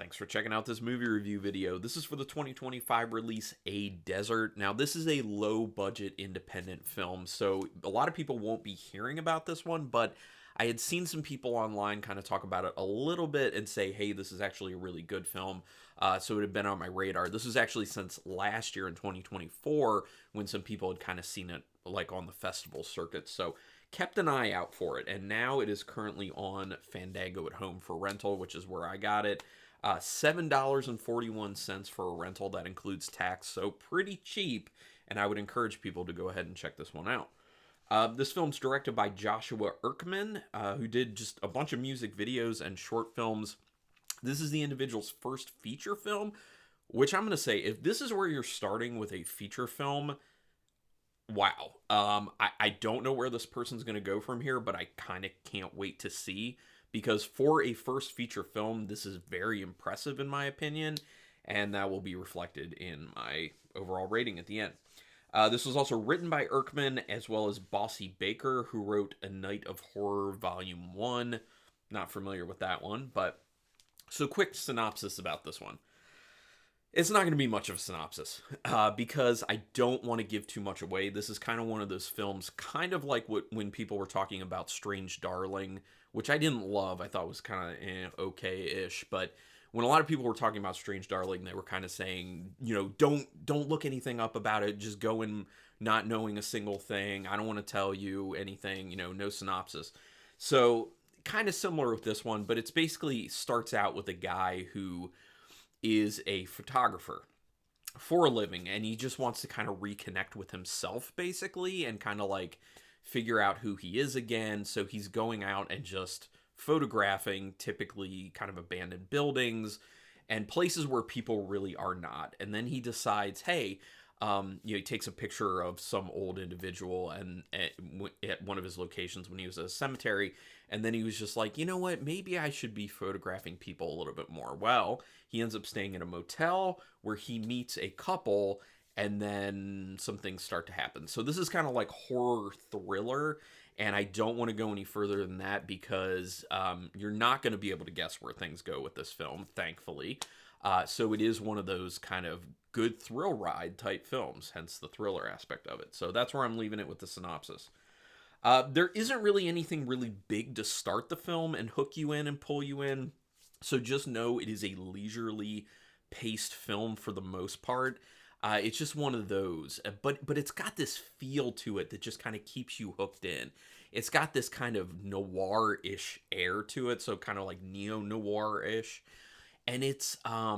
Thanks for checking out this movie review video. This is for the 2025 release, A Desert. Now, this is a low-budget independent film, so a lot of people won't be hearing about this one, but I had seen some people online kind of talk about it a little bit and say, hey, this is actually a really good film, so it had been on my radar. This was actually since last year in 2024 when some people had kind of seen it like on the festival circuit, so kept an eye out for it, and now it is currently on Fandango at Home for rental, which is where I got it. $7.41 for a rental. That includes tax, so pretty cheap, and I would encourage people to go ahead and check this one out. This film's directed by Joshua Erkman, who did just a bunch of music videos and short films. This is the individual's first feature film, which I'm going to say, if this is where you're starting with a feature film, wow. I don't know where this person's going to go from here, but I kind of can't wait to see. Because for a first feature film, this is very impressive in my opinion, and that will be reflected in my overall rating at the end. This was also written by Erkman, as well as Bossi Baker, who wrote A Night of Horror Volume 1. Not familiar with that one, but... So quick synopsis about this one. It's not going to be much of a synopsis, because I don't want to give too much away. This is kind of one of those films, kind of like when people were talking about Strange Darling, which I didn't love. I thought was kind of okay-ish, but when a lot of people were talking about Strange Darling, they were kind of saying, don't look anything up about it. Just go in not knowing a single thing. I don't want to tell you anything, no synopsis. So kind of similar with this one, but it's basically starts out with a guy who is a photographer for a living, and he just wants to kind of reconnect with himself, basically, and kind of like figure out who he is again. So he's going out and just photographing typically kind of abandoned buildings and places where people really are not. And then he decides, hey, he takes a picture of some old individual and at one of his locations when he was at a cemetery. And then he was just like, you know what, maybe I should be photographing people a little bit more. Well, he ends up staying in a motel where he meets a couple, and then some things start to happen. So this is kind of like horror thriller, and I don't want to go any further than that because you're not going to be able to guess where things go with this film, thankfully. So it is one of those kind of good thrill ride type films, hence the thriller aspect of it. So that's where I'm leaving it with the synopsis. There isn't really anything really big to start the film and hook you in and pull you in. So just know it is a leisurely paced film for the most part. It's just one of those, but it's got this feel to it that just kind of keeps you hooked in. It's got this kind of noir-ish air to it, so kind of like neo-noir-ish. And it's, I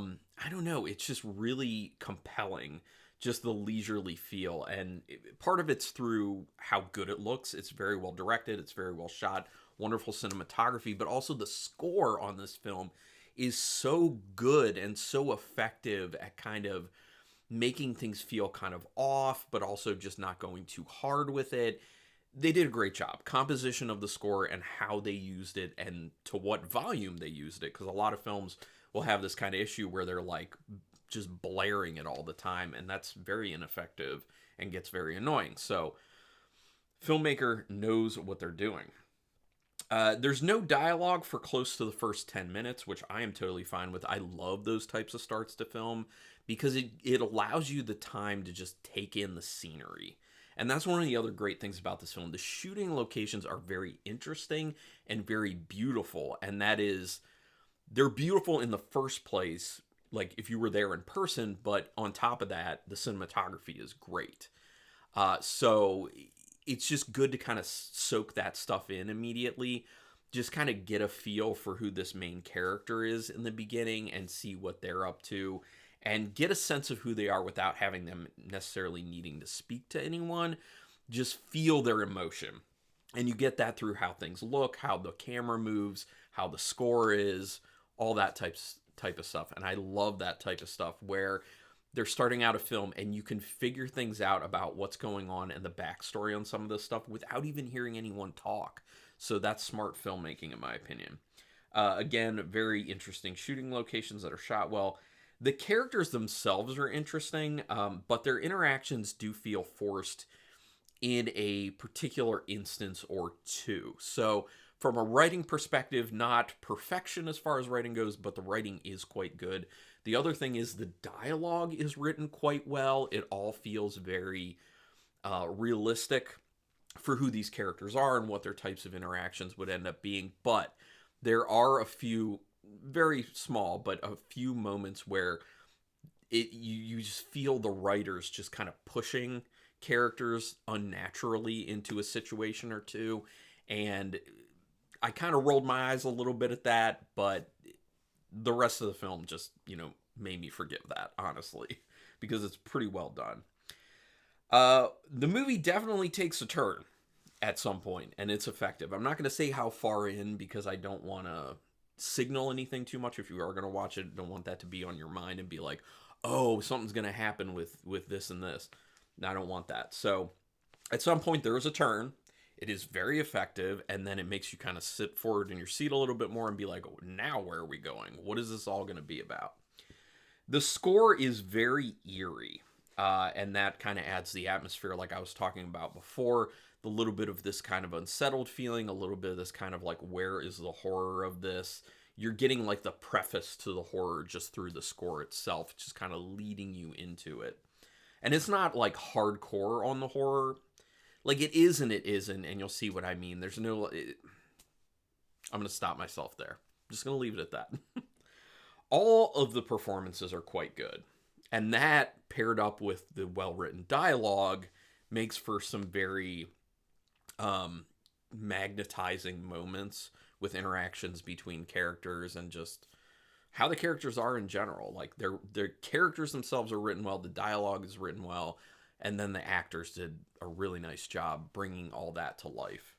don't know, it's just really compelling, just the leisurely feel. And part of it's through how good it looks. It's very well directed, it's very well shot, wonderful cinematography, but also the score on this film is so good and so effective at kind of making things feel kind of off, but also just not going too hard with it. They did a great job. Composition of the score and how they used it and to what volume they used it, because a lot of films will have this kind of issue where they're like just blaring it all the time, and that's very ineffective and gets very annoying. So filmmaker knows what they're doing. There's no dialogue for close to the first 10 minutes, which I am totally fine with. I love those types of starts to film because it allows you the time to just take in the scenery. And that's one of the other great things about this film. The shooting locations are very interesting and very beautiful. And that is, they're beautiful in the first place, like if you were there in person, but on top of that, the cinematography is great. So it's just good to kind of soak that stuff in immediately. Just kind of get a feel for who this main character is in the beginning and see what they're up to. And get a sense of who they are without having them necessarily needing to speak to anyone. Just feel their emotion. And you get that through how things look, how the camera moves, how the score is, all that type of stuff. And I love that type of stuff where they're starting out a film and you can figure things out about what's going on and the backstory on some of this stuff without even hearing anyone talk. So that's smart filmmaking in my opinion. Again, very interesting shooting locations that are shot well. The characters themselves are interesting, but their interactions do feel forced in a particular instance or two. So from a writing perspective, not perfection as far as writing goes, but the writing is quite good. The other thing is the dialogue is written quite well. It all feels very realistic for who these characters are and what their types of interactions would end up being. But there are a few, very small, but a few moments where you just feel the writers just kind of pushing characters unnaturally into a situation or two. And I kind of rolled my eyes a little bit at that, but the rest of the film just, made me forgive that, honestly, because it's pretty well done. The movie definitely takes a turn at some point, and it's effective. I'm not going to say how far in because I don't want to signal anything too much. If you are going to watch it, don't want that to be on your mind and be like, oh, something's going to happen with this and this. No, I don't want that. So at some point there is a turn. It is very effective, and then it makes you kind of sit forward in your seat a little bit more and be like, oh, now where are we going? What is this all going to be about? The score is very eerie, and that kind of adds the atmosphere like I was talking about before. The little bit of this kind of unsettled feeling, a little bit of this kind of like, where is the horror of this? You're getting like the preface to the horror just through the score itself, just kind of leading you into it. And it's not like hardcore on the horror. Like it is and it isn't, and you'll see what I mean. There's no... I'm going to stop myself there. I'm just going to leave it at that. All of the performances are quite good. And that, paired up with the well-written dialogue, makes for some very magnetizing moments with interactions between characters and just how the characters are in general. Like their characters themselves are written well, the dialogue is written well, and then the actors did a really nice job bringing all that to life.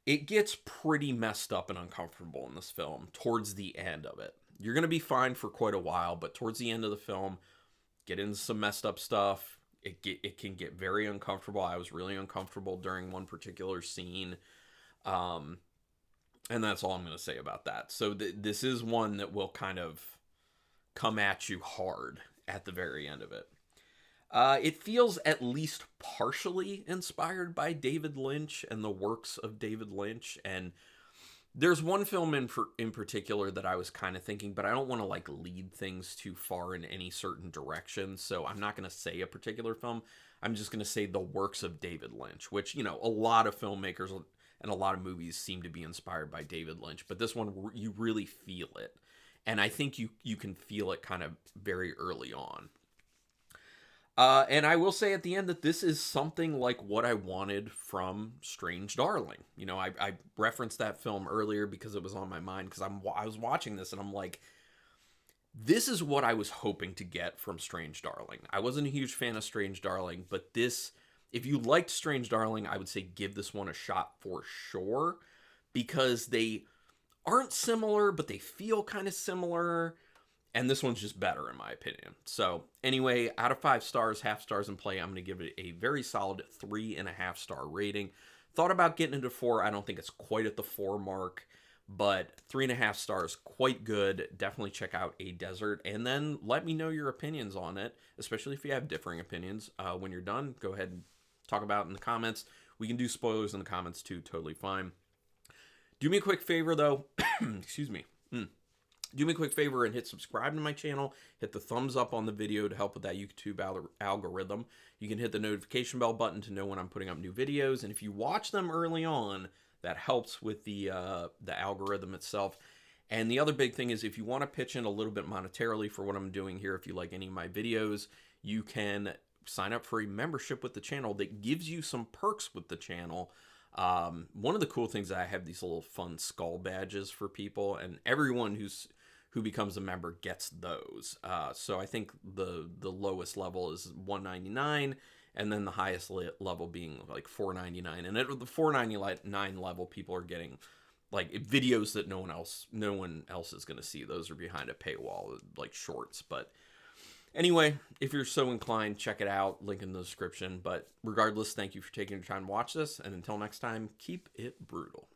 It gets pretty messed up and uncomfortable in this film towards the end of it. You're going to be fine for quite a while, but towards the end of the film, get into some messed up stuff. It can get very uncomfortable. I was really uncomfortable during one particular scene. And that's all I'm going to say about that. So this is one that will kind of come at you hard at the very end of it. It feels at least partially inspired by David Lynch and the works of David Lynch. And there's one film in particular that I was kind of thinking, but I don't want to like lead things too far in any certain direction. So I'm not going to say a particular film. I'm just going to say the works of David Lynch, which, a lot of filmmakers and a lot of movies seem to be inspired by David Lynch. But this one, you really feel it. And I think you can feel it kind of very early on. And I will say at the end that this is something like what I wanted from Strange Darling. I referenced that film earlier because it was on my mind because I was watching this and I'm like, this is what I was hoping to get from Strange Darling. I wasn't a huge fan of Strange Darling, but this, if you liked Strange Darling, I would say give this one a shot for sure because they aren't similar, but they feel kind of similar. And this one's just better, in my opinion. So, anyway, out of 5 stars, half stars in play, I'm going to give it a very solid 3.5 star rating. Thought about getting into 4. I don't think it's quite at the 4 mark, but 3.5 stars, quite good. Definitely check out A Desert, and then let me know your opinions on it, especially if you have differing opinions. When you're done, go ahead and talk about it in the comments. We can do spoilers in the comments, too. Totally fine. Do me a quick favor, though. Excuse me. Do me a quick favor and hit subscribe to my channel. Hit the thumbs up on the video to help with that YouTube algorithm. You can hit the notification bell button to know when I'm putting up new videos. And if you watch them early on, that helps with the algorithm itself. And the other big thing is if you want to pitch in a little bit monetarily for what I'm doing here, if you like any of my videos, you can sign up for a membership with the channel that gives you some perks with the channel. One of the cool things, I have these little fun skull badges for people, and everyone who becomes a member gets those. So I think the lowest level is $1.99, and then the highest level being like $4.99. And at the $4.99 level, people are getting like videos that no one else is going to see. Those are behind a paywall, like shorts. But anyway, if you're so inclined, check it out. Link in the description. But regardless, thank you for taking your time to watch this. And until next time, keep it brutal.